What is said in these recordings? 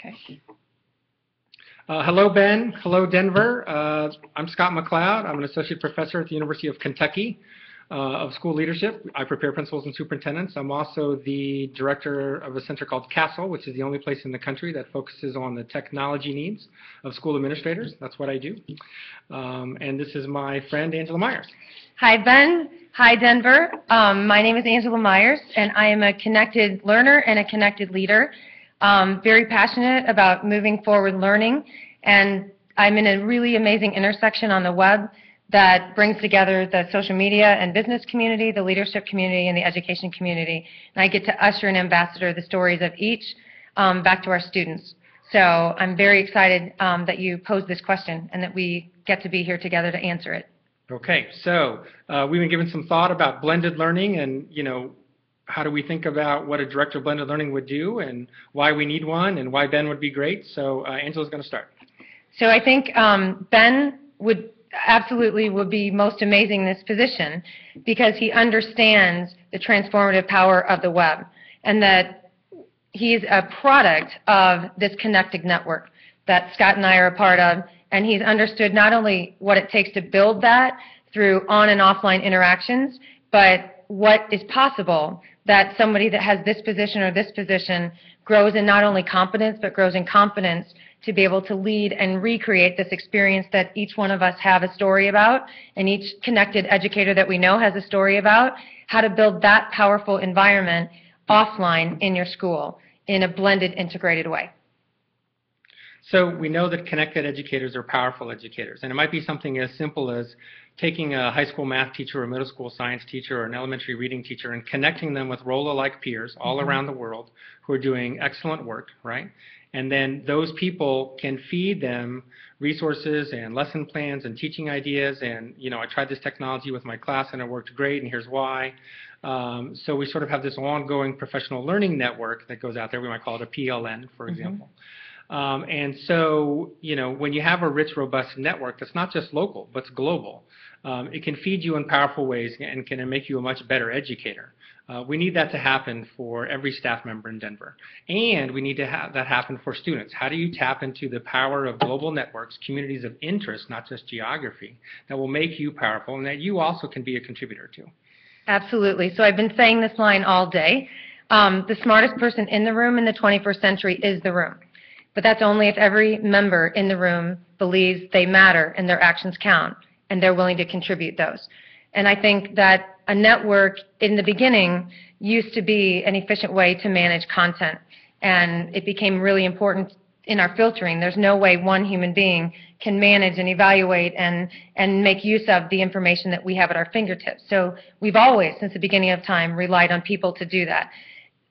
Okay. Hello, Ben. Hello, Denver. I'm Scott McLeod. I'm an associate professor at the University of Kentucky of School Leadership. I prepare principals and superintendents. I'm also the director of a center called CASTLE, which is the only place in the country that focuses on the technology needs of school administrators. That's what I do. And this is my friend, Angela Maiers. Hi, Ben. Hi, Denver. My name is Angela Maiers, and I am a connected learner and a connected leader. Very passionate about moving forward learning, and I'm in a really amazing intersection on the web that brings together the social media and business community, the leadership community, and the education community. And I get to usher and ambassador the stories of each back to our students. So I'm very excited that you posed this question and that we get to be here together to answer it. Okay, so we've been given some thought about blended learning and, how do we think about what a director of blended learning would do and why we need one and why Ben would be great. So Angela's going to start. So I think Ben would be most amazing in this position because he understands the transformative power of the web and that he's a product of this connected network that Scott and I are a part of, and he's understood not only what it takes to build that through on and offline interactions, but what is possible that somebody that has this position or this position grows in not only competence, but grows in confidence to be able to lead and recreate this experience that each one of us have a story about, and each connected educator that we know has a story about, how to build that powerful environment offline in your school in a blended, integrated way. So we know that connected educators are powerful educators, and it might be something as simple as taking a high school math teacher or a middle school science teacher or an elementary reading teacher and connecting them with Rolla-like peers all around the world who are doing excellent work, right? And then those people can feed them resources and lesson plans and teaching ideas. And, I tried this technology with my class and it worked great, and here's why. So we sort of have this ongoing professional learning network that goes out there. We might call it a PLN, for example. And so, when you have a rich, robust network that's not just local, but it's global, it can feed you in powerful ways and can make you a much better educator. We need that to happen for every staff member in Denver. And we need to have that happen for students. How do you tap into the power of global networks, communities of interest, not just geography, that will make you powerful and that you also can be a contributor to? Absolutely. So I've been saying this line all day. The smartest person in the room in the 21st century is the room. But that's only if every member in the room believes they matter and their actions count and they're willing to contribute those. And I think that a network in the beginning used to be an efficient way to manage content, and it became really important in our filtering. There's no way one human being can manage and evaluate and make use of the information that we have at our fingertips. So we've always, since the beginning of time, relied on people to do that.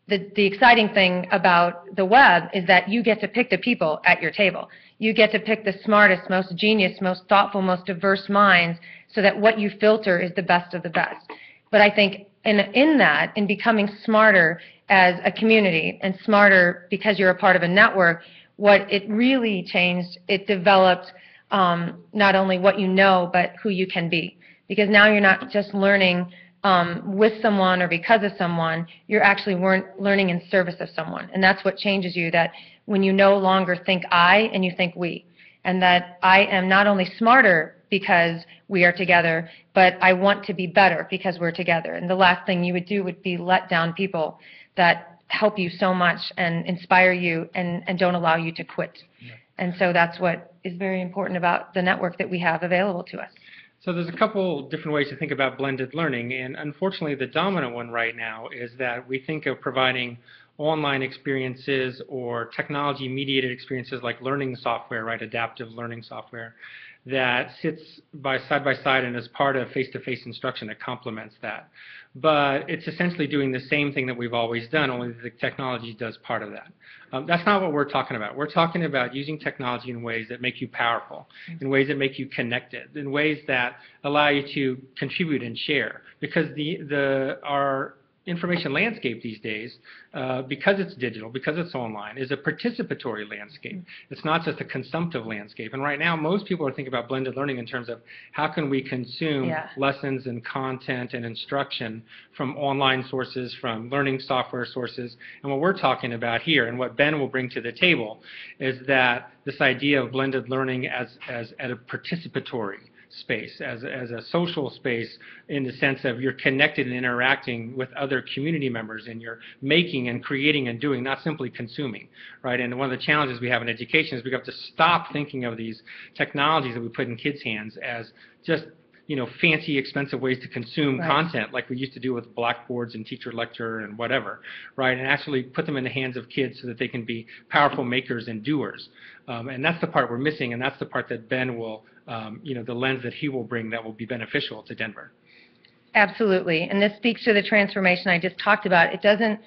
The exciting thing about the web is that you get to pick the people at your table. You get to pick the smartest, most genius, most thoughtful, most diverse minds so that what you filter is the best of the best. But I think in becoming smarter as a community and smarter because you're a part of a network, what it really changed, it developed not only what you know, but who you can be. Because now you're not just learning with someone or because of someone, you're actually learning in service of someone. And that's what changes you, that when you no longer think I and you think we. And that I am not only smarter because we are together, but I want to be better because we're together. And the last thing you would do would be let down people that help you so much and inspire you and don't allow you to quit. Yeah. And so that's what is very important about the network that we have available to us. So there's a couple different ways to think about blended learning, and unfortunately the dominant one right now is that we think of providing online experiences or technology-mediated experiences like learning software, right, adaptive learning software, that sits side by side and is part of face-to-face instruction that complements that. But it's essentially doing the same thing that we've always done, only the technology does part of that. That's not what we're talking about. We're talking about using technology in ways that make you powerful, in ways that make you connected, in ways that allow you to contribute and share. Because our information landscape these days, because it's digital, because it's online, is a participatory landscape. It's not just a consumptive landscape. And right now, most people are thinking about blended learning in terms of how can we consume lessons and content and instruction from online sources, from learning software sources. And what we're talking about here, and what Ben will bring to the table, is that this idea of blended learning as a participatory space, as a social space, in the sense of you're connected and interacting with other community members, and you're making and creating and doing, not simply consuming, right? And one of the challenges we have in education is we have to stop thinking of these technologies that we put in kids' hands as just, you know, fancy, expensive ways to consume content like we used to do with blackboards and teacher lecture and whatever, right? And actually put them in the hands of kids so that they can be powerful makers and doers. And that's the part we're missing, and that's the part that Ben will, you know, the lens that he will bring that will be beneficial to Denver. Absolutely. And this speaks to the transformation I just talked about. It doesn't,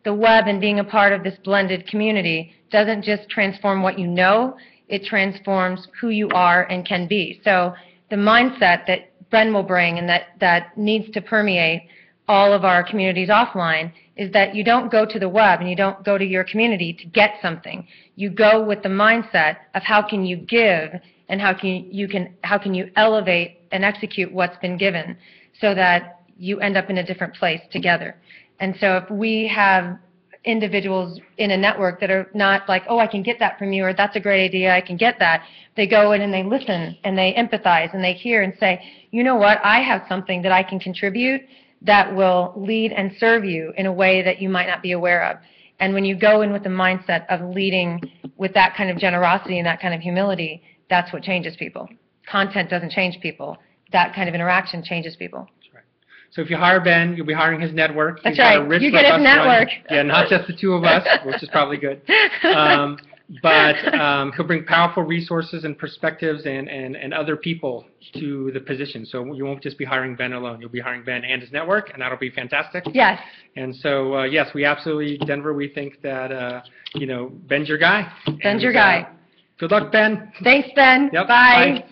the web and being a part of this blended community doesn't just transform what you know, it transforms who you are and can be. So the mindset that Ben will bring and that needs to permeate all of our communities offline is that you don't go to the web and you don't go to your community to get something. You go with the mindset of how can you give and how can you elevate and execute what's been given so that you end up in a different place together. And so if we have individuals in a network that are not like, oh, I can get that from you, or that's a great idea, I can get that. They go in and they listen and they empathize and they hear and say, you know what, I have something that I can contribute that will lead and serve you in a way that you might not be aware of. And when you go in with the mindset of leading with that kind of generosity and that kind of humility, that's what changes people. Content doesn't change people. That kind of interaction changes people. So if you hire Ben, you'll be hiring his network. That's right. You get his network. Yeah, not just the two of us, which is probably good. But he'll bring powerful resources and perspectives and other people to the position. So you won't just be hiring Ben alone. You'll be hiring Ben and his network, and that'll be fantastic. Yes. And so, yes, we absolutely, Denver, we think that, you know, Ben's your guy. Ben's your guy. Good luck, Ben. Thanks, Ben. Yep. Bye. Bye.